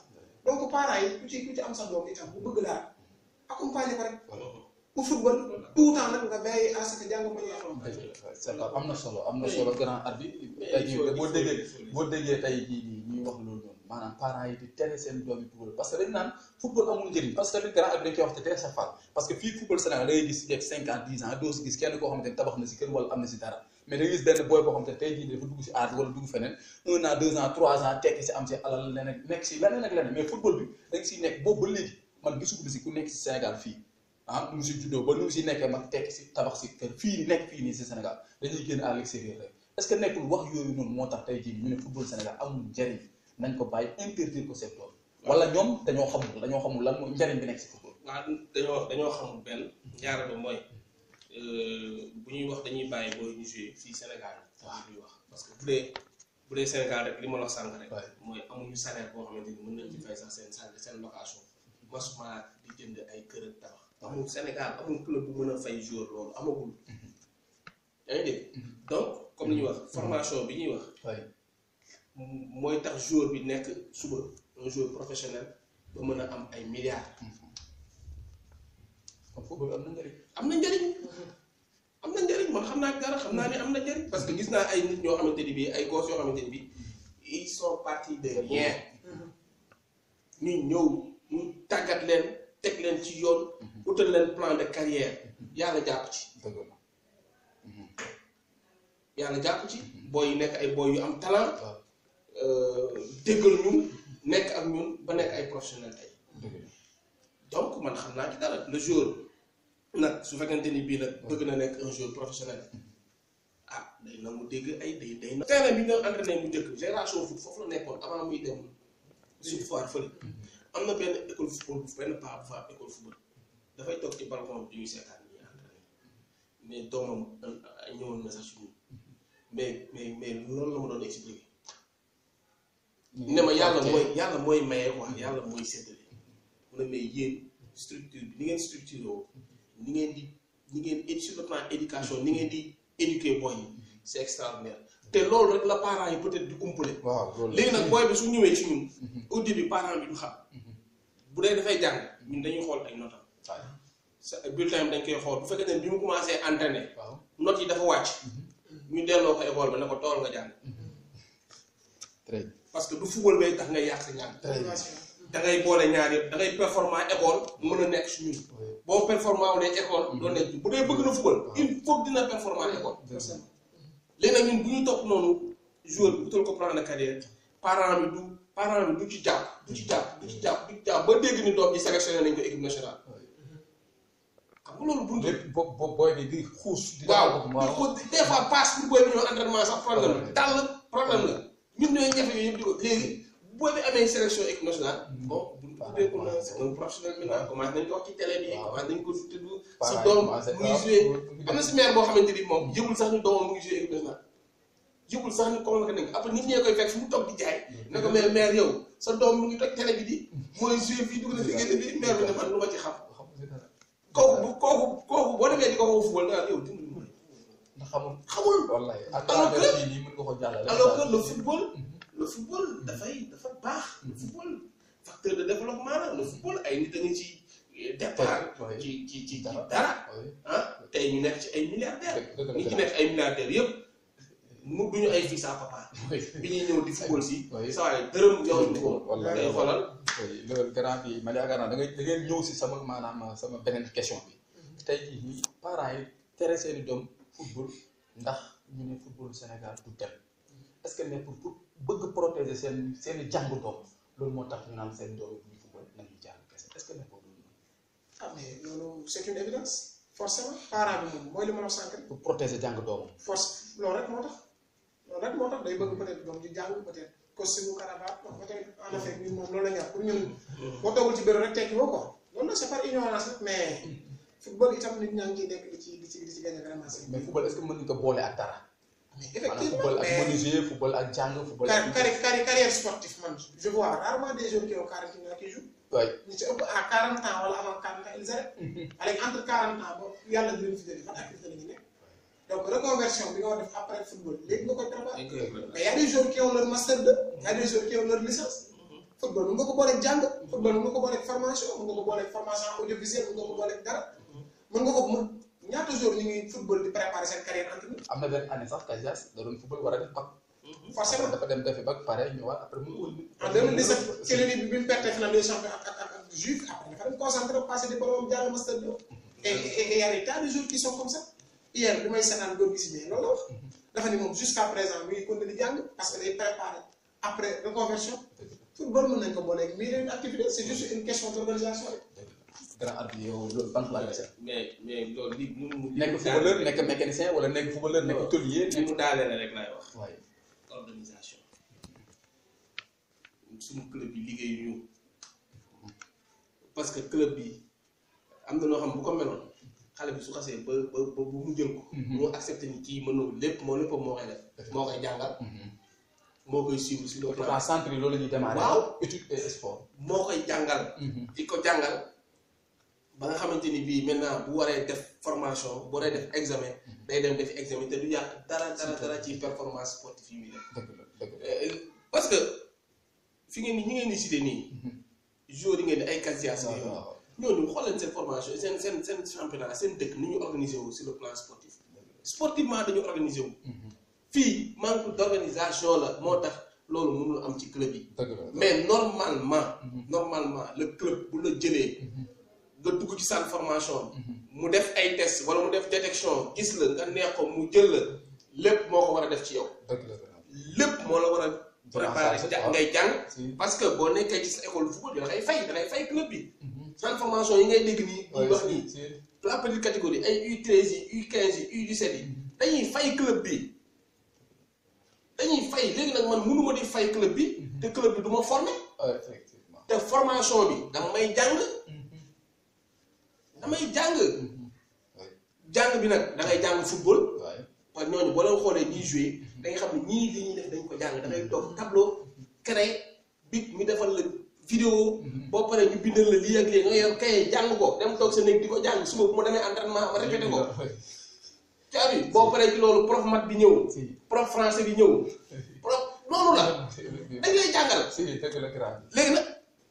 donc parents yi ku ci am sa doom itam bu bëgg daal accompagner ko rek pour football tout temps nag nga veille à ce que jàng ma am na solo grand arbitre tey jii boo déggee tey jii nii ñuy wax loolu noonu maanaam parents yi di tere seen doom yi football parce que dañ naan football amul njëriñ parce que li grand arbitre dañ koy wax te tey sa fal parce que fii football Sénégal da ngay gis yeeg 5 ans 10 ans doo si gis kenn koo xamante ne tabax na si kër wala am na si dara mais da ngay gis benn boy boo xamante ne tey jii dafa dugg si aar wala dugg feneen 1 an 2 ans 3 ans tekki si am si alal leneen nekk si leneen ak leneen mais football bi da nga siy nekk boobu ba léegi man gisuguma si ku nekk si Sénégal fii nu mu si juddoo ba nu mu si nekkee mag tekki si tabax si kër fii nekk fii nii si Sénégal dañuy génn à l'extérieur rek est-ce que nekkul wax yooyu noonu moo tax tey jii ñu ne football Sénégal amul njariñ nañ ko bàyyi interdire ko seen doom wala ñoom dañoo xamul lan mooy njariñ bi nekk si football. waaw dañoo xamul benn ñaareel ba mooy bu ñuy wax dañuy bàyyi booy ñu joué fii Sénégal ñuy wax parce que bu dee Sénégal rek li ma la wax sànq rek mooy amuñu salaire boo xamante ni mën nañ ci fay sax seen location masuma di jënd ay kër ak tabax amul Sénégal amul club bu mën a fay joueur loolu amagul yaa ngi dégg donc comme li ñuy wax formation bi ñuy wax mooy tax joueur bi nekk suba un joueur professionnel ba mën a am ay milliards kon football am na njëriñ am na njëriñ man xam naa dara xam naa ne am na njëriñ parce que gis naa ay nit ñoo xamante ni bii ay gosses yoo xamante ni bii ils sont partis de rien ñu ñëw ñu tàggat leen teg leen ci yoon utal leen plan de carrière yàlla jàpp ci booy yi nekk ay booy yu am talent déggal ñu nekk ak ñun ba nekk ay professionnel tey donc man xam naa ci dara le jour nag su fekkente ni bii nag bëgg na nekk un joueur professionnel day nangu dégg ay day na terrain bi ñu doon entraîné bu njëkk génération foot foofu la nekkoon avant muy dem Sud Foire fële am na benn école football benn paa bu fa école football dafay toog ci balcon bi ñuy seetaan ñuy entraîné mais doomam ñëwoon na sax ci ñun mais loolu la ma doon expliqué ne ma yàlla mooy maye quoi yàlla mooy séddale mu ne mais yéen structure bi ni ngeen structuré woo ni ngeen sur le plan éducation ni ngeen di éduquer boy yi c'est extraordinaire te loolu rek la parents yi peut-être di umpale léegi nag booy bi su ñëwee ci ñun au début parent bi du xam bu dee dafay jàng ñun dañuy xool ay notam sa bulletin bi dañ koy xool bu fekkee ne bi mu commencé entraîner notes yi dafa wàcc ñu delloo ko école ba ne ko tool nga jàng parce que du football bay tax ngay yàq sa njàng da ngay boole ñaar yëpp da ngay performant école mën a nekk si ñun boo performant wu ne école doo nekk bu dee bëgg na football il faut dina performant école léegi nag ñun bu ñu topp noonu joueur bi utal ko plan de carrière parent bi du ci jàpp ba dégg ni doom ji sélectionné nañ ko équipe nationale xam nga loolu buntu booy bi di xuus waaw des fois passe pour booy bi ñëw entraînement sax problème la dal problème la ñun ñooy ñafe yooyu yëpp di ko léegi booy bi amee sélection équipe nationale bon bu dee ko na c'est un professionnel maintenant commencé nañ ko wax ci télé bi commencé nañ ko tudd sa doom mu ngi joué am na si maire boo xamante ni moom yëgul sax ni doomam mu ngi joué équipe nationale yëgul sax ni convoqué nañ ko après nit ñee koy fekk fu mu toog di jaay ne ko mais maire yow sa doom mu ngi toj télé bi di mooy joué fii dugg na fi génn bi maire bi ne man lu ma ci xam kooku boo demee di ko wax football nga yow dimbali mooy ndax xamul wallaay alors que nii mën nga ko jàllale alors que le football dafa baax le football facteur de développement la le football ay nit a ngi ci départ ci dara tey ñu nekk ci ay milliardaires ñi ci nekk ay milliardaires yëpp mu duñu ay fils à papa. bi ñuy ñëw di football si. oui saa waay dërëm yow ñu ko. wallaahi day xoolal. loolu grand bi man yaakaar naa da ngeen ñëw si sama maanaam sama beneen question bi tey jii nii parents yi tere seeni doom football ndax ñu ne football Sénégal du dem est-ce que ne pour bëgg protéger seeni jàng doom loolu moo tax ñu naan seen doom yi bu ñu football nañuy jàng kese est-ce que ne boobu loolu. ah mais loolu c'est une évidence forcément parent bi moom mooy li ma la sànq rek. pour protéger jàng doomam. force loolu rek moo tax day bëgg peut-être doom di jàng peut-être costume cravate peut-être en Afrique ñun moom loolu la ñu wax pour ñun boo toogul ci bureau rek tekki woo quoi loolu la c'est par ignorance rek mais football itam nit ñaa ngi ciy nekk di ci gagné vraiment. mais football est-ce que mën nañu ko boole ak dara. mais effectivement football ak menuisier football ak jàng football. carrière sportive man je vois rarement des joueurs qui ont 40 ans qui jouent. waay ñu ci ëpp à 40 ans wala avant 40 ans ils arrêtent. avec entre 40 ans ba yàlla di leen fi jëlee ban activité la ñu nekk. donc reconversion bi nga war def après football léegi nga koy préparer. mais y a des joueurs qui ont leur master 2. y a des joueurs qui ont leur licence. football mën nga ko booleeg jàng. football mën nga ko booleeg formation mën nga ko booleeg formation audiovisuelle mën nga ko booleeg dara. mën nga ko ñaata jours ñu ngi football di préparer seen carrière entre nous. am na benn année sax Casillas da doon football war a def bac. forcément dafa dem defi bac pare ñëwaat après mu wóor. en 2017 Kéléni bi mu perte finale des champions ak Juve après dafa dem concentré passé diplôme jàll master 2. et y a des tas de jours qui sont comme ça. hier bi may seetaan góor gi si biir loolu la wax dafa ni moom jusqu'à présent mi ngi continuer di jàng parce que day préparer après reconversion football mën nañ ko booleeg mais yeneen activité c'est juste une question d'organisation rek. grand arbitre yow loolu ban la dese. mais loolu li mu. nekk footballeur nekk mécanicien wala nekk footballeur nekk tôlier. li mu daaneel rek laay wax. waaye organisation. suñu club bi liggéeyuñu parce que club bi am na noo xam bu ko meloon. xale bi su xasee ba mu jël ko. mu accepté ni kii mënul lépp moo koy def. moo koy jàngal. moo koy suivre sur le plan. centre yi loolu la ñuy démarrer. waaw étude et sport. moo koy jàngal. di ko jàngal ba nga xamante ni bii maintenant bu waree def formation bu waree def examen. day dem def examen te du yàq dara ci performance sportive yi muy def. dëgg la parce que fi ngeen ni ñi ngeen di cité nii. joueurs yi ngeen di ay Casillas ñooñu xool leen seen formation seen championnat seen dëkk ni ñu organisé wu sur le plan sportif sportivement dañu organisé wu. fii manque d'organisation la moo tax loolu mënul am ci club yi. mais normalement le club bu la jëlee nga dugg ci seen formation mu def ay tests wala mu def détection gis la nga neex ko mu jël la lépp moo ko war a def ci yow. lépp moo la war a préparer ngay jàng parce que boo nekkee ci sa école football da ngay fay club bi. seen formation yi ngay dégg nii ñuy wax nii la petite catégorie ay U13 yi U15 yi U17 yi dañuy fay club bi léegi nag man mënuma di fay club bi te club bi du ma formé te formation bi dama may jàng jàng bi nag da ngay jàng football parce que ñooñu boo leen xoolee ñuy joué da nga xam ne ñii li ñuy def dañ ko jàng da ngay toog tableau créé bit mi defal la vidéo boo paree ñu bindal la lii ak lii nga yor kay jàng ko dem toog sa néeg di ko jàng suba bu ma demee entraînement ma répété ko caabi boo paree ci loolu prof mat bi ñëw prof français bi ñëw prof loolu la dañ lay jàngal léegi nag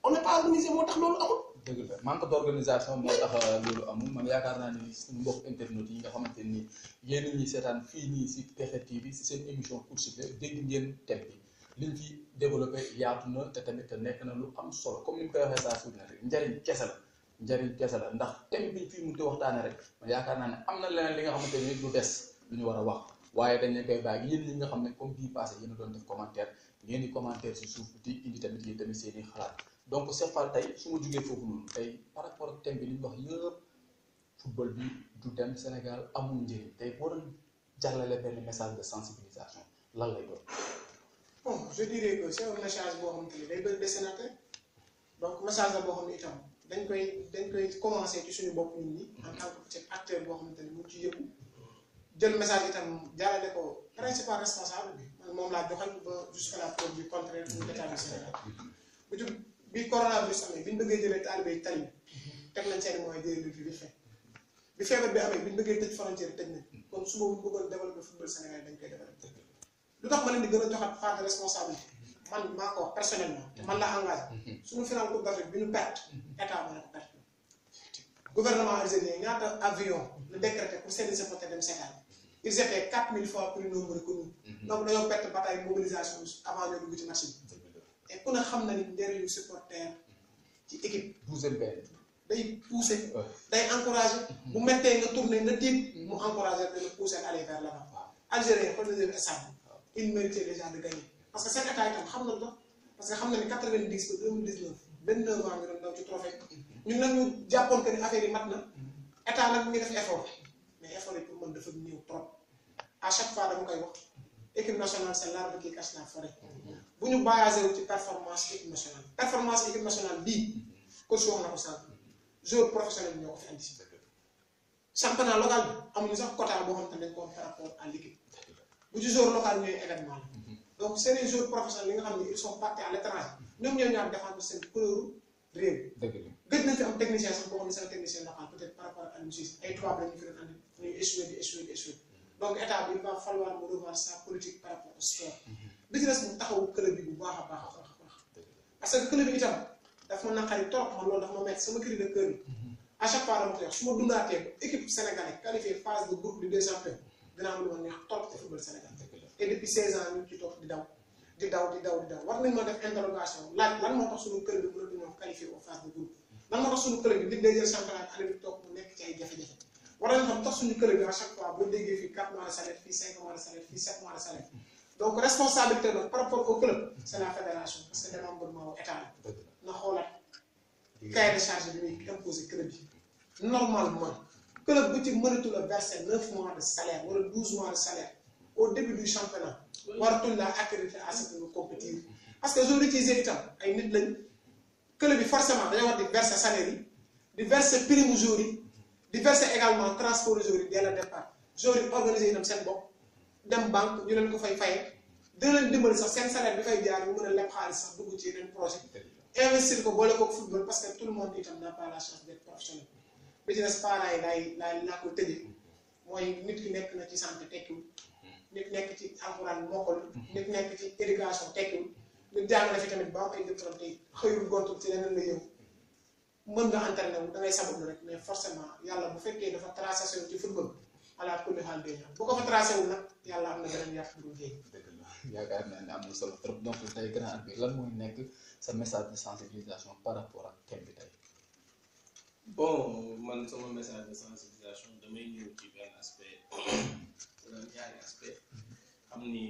on n'est pas organisé moo tax loolu amul dëgg la manque d'organisation moo tax loolu amul man yaakaar naa ni suñu mbokk internet yi nga xamante ni yéen ñi seetaan fii nii si PXL TV si seen émission Court Sifflet dégg ngeen thème bi liñ fi développé yaatu na te tamit nekk na lu am solo comme ni mu koy waxee saa suuf rek njariñ kese la ndax thème bi fii mu di waxtaane rek man yaakaar naa ne am na leneen li nga xamante ni lu des lu ñu war a wax waaye dañ leen koy bàyyi yéen ñi nga xam ne comme bii passé yéen a doon def commentaire ngeen di commentaire si suuf di indi tamit yéen tamit seen i xalaat donc Cheikh Fall tey su ma jugee foofu noonu tey par rapport ak thème bi li ñu wax yëpp football bi du dem Sénégal amul njëriñ tey boo doon jàllale benn message de sensibilisation lan lay doon. bon je dirais que c'est un message boo xamante ni day bëri destinataire donc message la boo xam ne itam dañ koy commencer ci suñu bopp nit ñi en tant que petit acteur boo xamante ni mu ngi ci yëngu jël message itam jaarale ko principal responsable bi man moom laa joxal ba jusqu'à la preuve du contraire pour l'état du Sénégal bu jub bi coronavirus amee bi ñu bëggee jëlee taalibe yi tali teg nañ seen moyens jëlee bi fait bi feebar bi amee bi ñu bëggee tëj frontière tëj nañ kon suba bu ñu bëggoon développer football Sénégal dañ koy développer lu tax ma leen di gën a joxat part de responsabilité man maa ko wax personnellement man la engagé suñu final Coupe d'Afrique bi ñu perte état moo ko perte gouvernement algérien ñaata avion lu décrété pour seeni supporter dem seetaan ils étaient 4000 fois plus nombreux que nous. Donc dañoo perte bataille mobilisation avant ñoo dugg ci match bi. et ku ne xam na ni njëriñu supporter ci équipe. day pousser day encourager. bu méttee nga tourner nga tiit mu encourager da la pousser aller vers l'avant. Algérie xool nañu leen stade bi il méritait déjà de gagner parce que seen état itam xam na ko parce que xam na ni 90 ba 2019 29 ans ñu doon daw ci trophée ñun nag ñu jàppoon que ni affaire yi mat na état nag mu ngi def effort mais effort yi pour man dafa néew trop à chaque fois dama koy wax équipe nationale c'est l'arbre qui cache la forêt bu ñu basé wu ci performance équipe nationale bii coach wax na ko sànq joueur professionnel bi ñoo ko fi andi championnat local bi amuñu sax quota boo xam ne dañ ko am par rapport à l'équipe bu ci joueur local ñooy événement la donc c'est les joueurs professionnels yi nga xam ne ils sont partis à l'étranger ñoom ñoo ñaar défendre seen couleur réew. gëj nañ fi am technicien sax boo xam ne c'est un technicien local peut-être par rapport ak Aliou Cissé ay tubaab la ñu fi doon andi ñuy échoué donc état bi il va falloir mu revoir sa politique par rapport au sport. bi ci des mu taxawu club bi bu baax a baax parce que club bi itam daf ma naqari trop man loolu daf ma metti sama cri de cœur yi à chaque fois dama koy wax su ma dundaatee ba équipe sénégalaise qualifiée phase de groupe Ligue des champions dina am lu ma neex trop ci football Sénégal et depuis 16 ans ñu ci toog di daw war nañ ma def interrogation laaj lan moo tax suñu club bi mën a duñoo qualifié aux phases de groupe lan moo tax suñu club bi day jël championnat année bi toog mu nekk ci ay jafe-jafe war nañ xam tax suñu club bi à chaque fois boo déggee fii 4 mois de salaire fii 5 mois de salaire fii 7 mois de salaire donc responsabilité nag par rapport au club c'est la fédération parce que démembrement wu état la na xoolaat cahier de charge bi muy imposer club yi normalement club bu ci mënatul a verser 9 mois de salaire wala 12 mois de salaire au début du championnat waratul la accréditer à ce que ñu compétir parce que joueurs yi itam ay nit lañ club bi forcément dañoo war di verser salaire yi di verser prime joueurs yi di verser également transport joueurs yi dès le départ joueurs yi organiser itam seen bopp dem banque ñu leen ko fay fayee dina leen dimbali sax seen salaire bi fay jaar ñu mën a leb xaalis sax dugg ci yeneen projet investir ko boole ko football parce que tout le monde itam n'a pas la chance d'être professionnel bi ci des parents yi laa ko tëjee mooy nit ki nekk na ci santé tekkiwul nit nekk ci alxuraan mokkul nit nekk ci éducation tekkiwul nit jàngale fi tamit ba am ay diplôme tey xëyul gontul ci leneen la yëngu mën nga entraîné wu da ngay sabablu rek mais forcément yàlla bu fekkee dafa tracé ci football ala kulli xaal day ñëw bu ko fa tracé wul nag yàlla am na beneen yàq bu dul jéeg. dëgg la yaakaar naa ne am na solo trop donc tey grand bi lan mooy nekk sa message de sensibilisation par rapport ak thème bi tey. bon man sama message de sensibilisation damay ñëw ci benn aspect ñaari aspect xam ni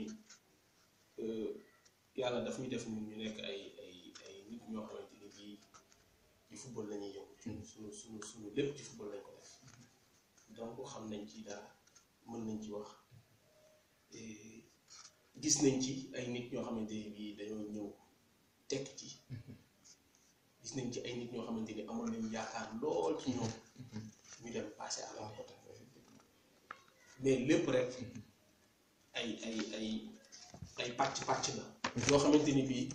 yàlla daf ñu def ñun ñu nekk ay nit ñoo xamante ni bii ci football la ñuy yëngu suñu lépp ci football lañ ko def donc xam nañ ci dara mën nañ ci wax gis nañ ci ay nit ñoo xamante ni bii dañoo ñëw tekk ci gis nañ ci ay nit ñoo xamante ni amoon nañu yaakaar lool ci ñoom ñu dem passer à la côté mais lépp rek ay pàcc la yoo xamante ni bii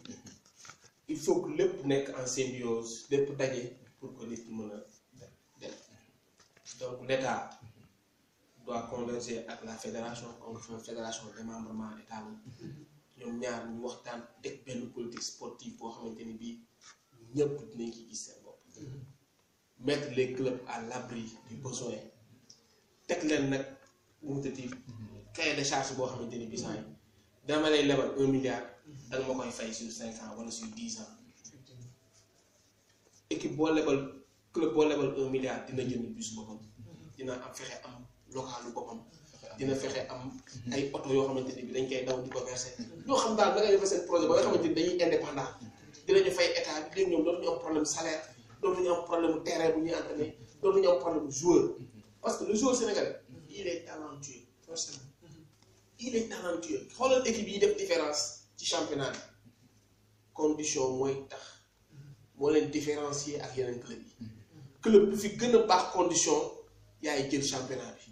il faut que lépp nekk en symbiose lépp daje pour que nit mën a dem donc l'État doit converger ak la fédération démembrement état la ñoom ñaar ñu waxtaan teg benn politique sportive boo xamante ni bii ñëpp dinañ ci gis seen bopp mettre les clubs à l'abri du besoin teg leen nag bu mu tëddee cahier de charge boo xamante ni bii saa yi dama lay lebal 1 milliard danga ma koy fay sur 5 ans wala sur 10 ans équipe boo lebal club boo lebal 1 milliard dina jënd bus boppam dina am fexe am localu boppam dina fexe am ay oto yoo xamante ni bii dañ koy daw di ko verser ñoo xam daal da ngay defar seen projet ba nga xamante ni dañuy indépendant dinañu fay état bi léegi ñoom dootuñu am problème salaire dootuñu am problème terrain bu ñuy entraîner dootuñu am problème joueur parce que le joueur sénégalais il est talentueux forcément il est talentueux xoolal équipe yi def différence ci championnat bi condition mooy tax moo leen différencier ak yeneen club yi club bi fi gën a baax condition yaay jël championnat bi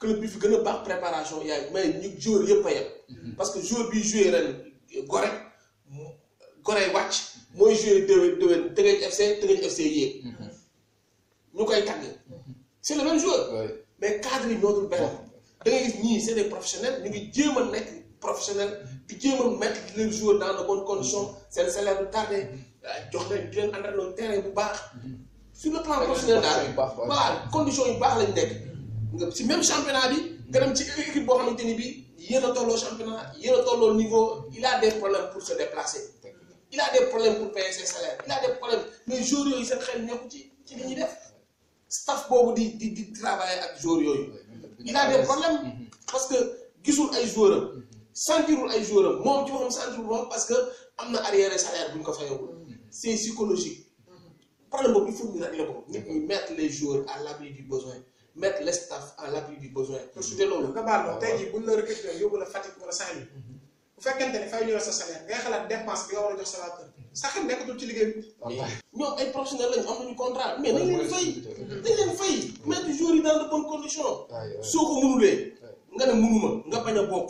club bi fi gën a baax préparation yaay may ñu joueur yëpp a yem parce que joueur bi joué ren Gorée wàcc mooy joué déwén Teungueth FC yéeg ñu koy tàgg c'est le même joueur mais cadre yi ñootul benn da ngay gis ñii c'est des professionnels ñu ngi jéem a nekk professionnel di jéem a mettre les joueurs dans de bonnes conditions seen salaire du tardé jox leen di leen entraîner terrain bu baax sur le plan professionnel daal voilà conditions yu baax lañ nekk nga si même championnat bi nga dem ci équipe boo xamante ni bii yéen a tolloo championnat yéen a tolloo niveau il a des problèmes pour se déplacer il a des problèmes pour payer ses salaires il a des problèmes mais joueurs yooyu seen xel nekku ci li ñuy def staff boobu di travailler ak joueurs yooyu il a des problèmes parce que gisul ay joueurs am sentirul ay joueurs am moom ci waxam sentirul moom parce que am na arriéré salaire bu ñu ko fayagul c'est psychologique problème boobu il faut ñu régler ko nit ñi mettre les joueurs à l'abri du besoin mettre les staff à l'abri du besoin pour su dee loolu nga baal ma tey jii buñ la recruter yóbbu la Fatick wala Saint-Louis bu fekkente ne fay ñu la sa salaire ngay xalaat dépense bi nga war a jox sa waa kër sa xel nekkatul ci liggéey bi. ñoom ay professionnels lañu am nañu contrat mais dañ leen fay mettre joueurs yi dans de bonnes conditions soo ko mënulee nga ne mënuma nga bañ a bokk.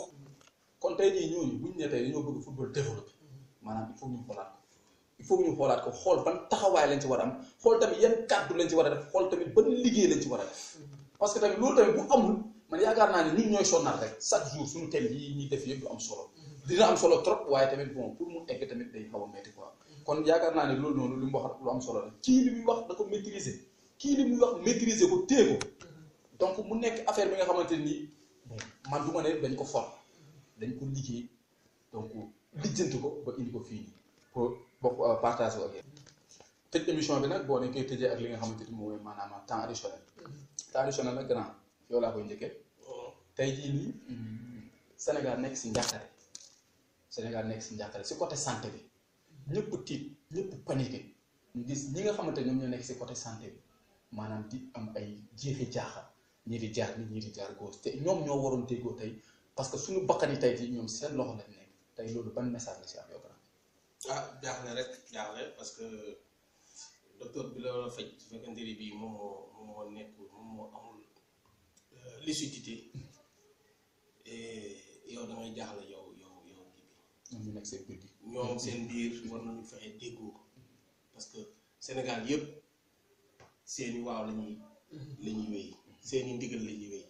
kon tey jii ñooñu buñ ne tey dañoo bëgg football développé maanaam il faut ñu xoolaat ko xool ban taxawaay lañ ci war a am xool tamit yan kàddu lañ ci war a def xool tamit ban liggéey lañ ci war a def parce que tamit loolu tamit bu amul man yaakaar naa ne ñun ñooy sonal rek chaque jour suñu thème yi ñuy def yëpp du am solo dina am solo trop waaye tamit bon pour mu egg tamit day xaw a metti quoi kon yaakaar naa ne loolu noonu li mu wax lu am solo la kii li muy wax da ko maîtriser kii li muy wax maîtriser ko téye ko donc mu nekk affaire bi nga xamante ni bon man du ma ne dañ ko for dañ ko liggéey donc lijjanti ko ba indi ko fii nii pour bokk partage ko ak yéen tëj émission bi nag boo ne koy tëjee ak li nga xamante ni mooy maanaam temps additionnel temps additionnel nag grand yow laa koy njëkkee tey jii nii Sénégal nekk si njàqare si côté santé bi ñëpp tiit ñëpp paniqué ñu gis ñi nga xamante ñoom ñoo nekk si côté santé bi maanaam di am ay jeexi jaaxa ñii di jaar nit ñii di jaar gauche te ñoom ñoo waroon déggoo tey parce que suñu bakkan yi tey jii ñoom seen loxo lañ nekk tey loolu ban message la si am yow grand. jaaxle rek jaaxle parce que docteur bi la war a faj su fekkente ni bii moom moo nekkul moom moo amul lucidité yow da ngay jaaxle yow kii bi. ñoom ñu nekk seen biir gi. ñoom seen biir war nañu fexe déggoo parce que Sénégal yëpp seeni waaw la ñuy wéy seeni ndigal la ñuy wéy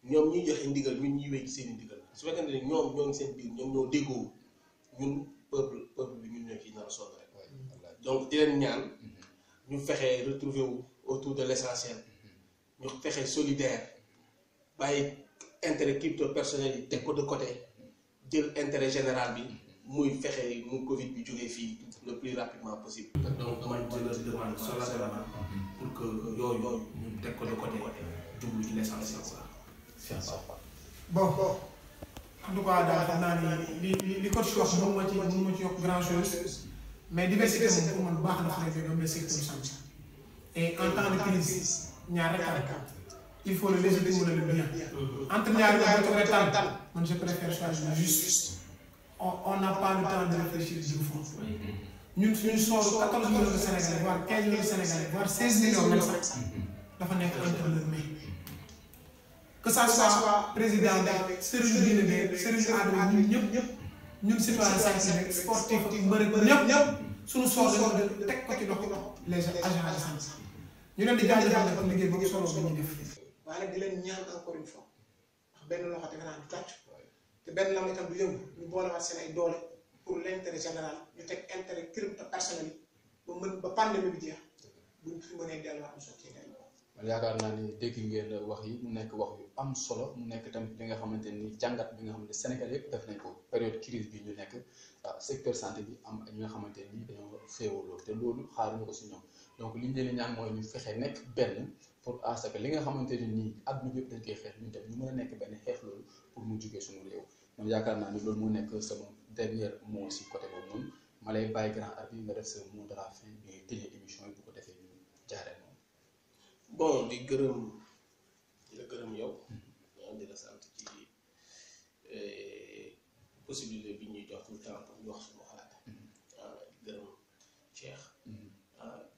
ñoom ñuy joxe ndigal ñun ñuy wéy ci seeni ndigal su fekkente ne ñoom ñoo ngi seen biir ñoom ñoo déggoo ñun peuple bi ñun ñoo ciy nar a sonn rek donc di leen ñaan ñu fexe retrouver wu autour de l'essentiel ñu fexe solidaire bàyyi intérêt crypto personnel yi teg ko de côté jël intérêt général bi muy fexe mu Covid bi jógee fii le plus rapidement possible. donc man je leur demande solennellement pour que yooyu ñu teg ko de côté jublu ci l'essentiel quoi. bon en tout cas daal xam naa ni li coach wax mënu ma ci yokk grand chose mais diversité moom pour man baax na fa nekk dans le secteur santé et en temps de crise ñaar rek il faut le légitime wala le bien entre ñaar nga boo ko tànn man je préfère choisir juste on n'a pas le temps de réfléchir d'une fois ñun suñu sooru 14 millions de Sénégalais voire 15 millions de Sénégalais voire 16 millions même sax dafa nekk entre leurs mains que ça soit président de sëriñ diine de sëriñ aadama ñun ñëpp ñun citoyen sénégalais sportif mbër ñëpp suñu soor dañoo teg ko ci loxo les agents de santé ñu leen di jaajëfal nag liggéey boobu solo bi ñuy def waaye nag di leen ñaan encore une fois ndax benn loxo defe naa du tàcc te benn lam itam du yëngu ñu boolewaat seen ay doole pour l'intérêt général ñu teg intérêt crypto personnel yi ba pandémie bi jeex buñ fi mënee delluwaat ñu sotti dellu man yaakaar naa ni dégg ngeen wax yi mu nekk wax yu am solo mu nekk tamit li nga xamante ni jàngat bi nga xamante Sénégal yëpp def nañ ko période crise bi ñu nekk secteur santé bi am ñi nga xamante ni dañoo féewaloo te loolu xaaruñu ko si ñoom donc li ñu leen ñaan mooy ñu fexe nekk benn pour à ce que li nga xamante ni nii adduna bi yëpp dañ koy xeex ñun tamit ñu mën a nekk benn xeex loolu pour mu jugee suñu réew man yaakaar naa ni loolu moo nekk sama dernier mot si côté boobu noonu ma lay bàyyi grand arbitre nga def sa mot de la fin bi ngay tëjee émission yi bu ko defee ñu jaaree noonu. bon di la gërëm yow di la sant ci possibilité bi ñuy jox tout le temps pour ñu wax suñu xalaat gërëm Cheikh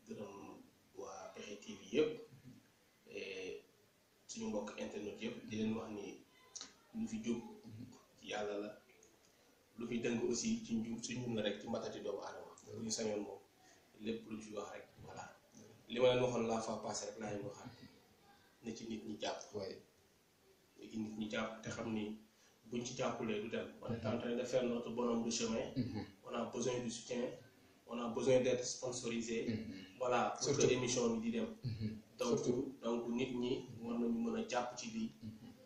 gërëm waa Pexxe TV yëpp suñu mbokk internet yëpp di leen wax ni lu fi jóg ci yàlla la lu fi dëng aussi ci ñun la rek ci matati doomu aadama bu ñu sañoon moom lépp lu fi wax rek voilà li ma leen waxoon la fois passée rek laa leen waxaat na ci nit ñi jàpp léegi nit ñi jàpp te xam ni buñ ci jàppulee du dem on est en train de faire notre bonhomme de chemin on a besoin du soutien on a besoin d'être sponsorisé. Voilà pour que émission bi di dem. donc nit ñi war nañu mën a jàpp ci lii.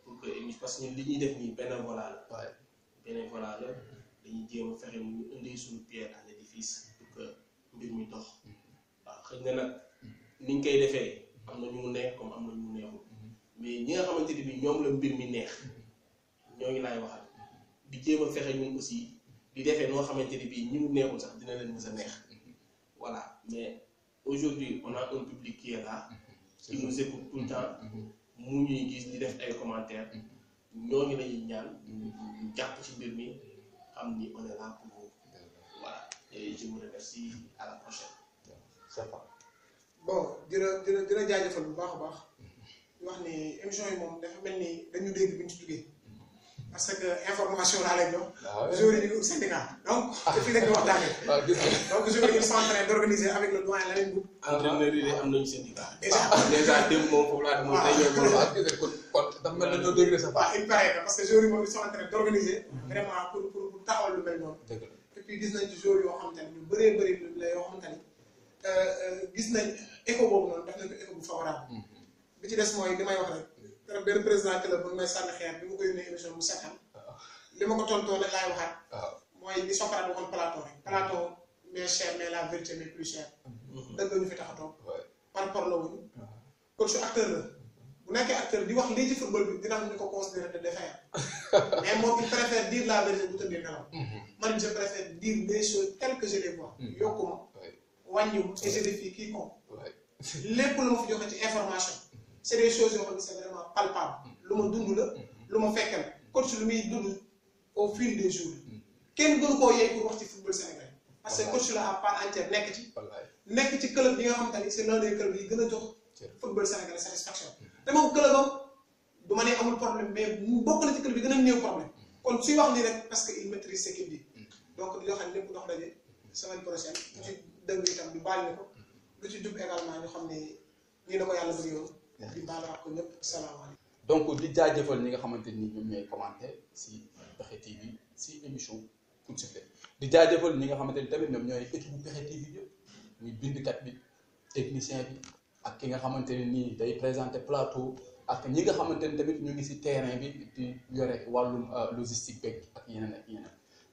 pour que émission parce que ñun li ñuy def nii bénévolat la. bénévolat la dañuy jéem a fexe mu indi suñu pierre à l'édifice pour que mbir mi dox. waaw xëy na nag niñ koy defee am na ñu mu neex comme am na ñu mu neexul mais ñi nga xamante ni bi ñoom la mbir mi neex ñooñu laay waxal di jéem a fexe ñun aussi di defee noo xamante ni bii ñi mu neexul sax dina leen mës a neex voilà mais aujourd'hui on a un public qui est là qui nous écoute tout le temps mu ñuy gis di def ay commentaires ñooñu lañuy ñaan ñu jàpp ci mbir mi xam ni on est là pour vous voilà et je vous remercie à la prochaine. bon dina jaajëfal bu baax a baax di wax ni émission yi moom dafa mel ni dañu dégg bi ñu ci duggee parce que information laa lay jox. jour yi ñu ngi syndicat donc te fii lañ ko waxtaanee. donc jour yi ils sont en train d'organiser avec le doyen Lamine Mboup. entraîneur yi am nañu syndicat. déjà démb moom foofu laa demoon tey ñoom kon dafa mel ne ñoo dégg sa part. il paraît que parce que jour yi moom ils sont en train d'organiser. vraiment pour taxawal lu mel noonu. et puis gis nañ ci jour yoo xamante ne ñu bëree bëri la yoo xamante ni gis nañ écho boobu noonu def nañ ko écho bu favorable. bi ci des mooy li may wax rek. keroog benn président club bu may sànni xeer bi ma ko yónnee émission mu seetaan li ma ko tontoo rek laay waxaat. mooy li Socrate waxoon plateau rek. plateau mais cher mais la vérité mais plus cher. dëgg ñu fi tax a toog. par rapport la wuñu. kon su acteur la bu nekkee acteur di wax lii ci football bi dina am ñu ko considérer de défaillant mais moom il préfère dire la vérité bu tëddee nelaw. man je préfère dire les choses telles que je les vois. yokkuma wàññiwuma et je défie quiconque. lépp lu ma fi joxe ci information. c'est des choses yoo xam ne c'est vraiment palpable lu ma dund la lu ma fekkal coach lu muy dund au fil des jours kenn gënu koo yey pour wax ci football sénégalais parce que coach la à part entière nekk ci club bi nga xamante ni c'est l'un des clubs yi gën a jox football sénégalais satisfaction te moom clubam du ma ne amul problème mais mu bokk na ci club bi gën a néew problème kon suy wax nii rek parce que il maîtrise ce qu'il dit donc di joxal lépp dox daje semaine prochaine lu ci dëng itam di baal ni ko lu ci jub également ñu xam ne nii la ko yàlla bëgg yoon di baal wax ko ñëpp salaamaaleykum. donc di jaajëfal ñi nga xamante ni ñoom ñooy commenté si Pexxe TV si émission Coup de Sifflet di jaajëfal ñi nga xamante ni tamit ñoom ñooy équipe bu Pexxe TV yëpp muy bindkat bi technicien bi ak ki nga xamante ne nii day présenté plateau ak ñi nga xamante ni tamit ñu ngi si terrain bi di yore wàllum logistique beeg ak yeneen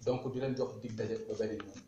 donc di leen jox dig daje ba beneen yoon.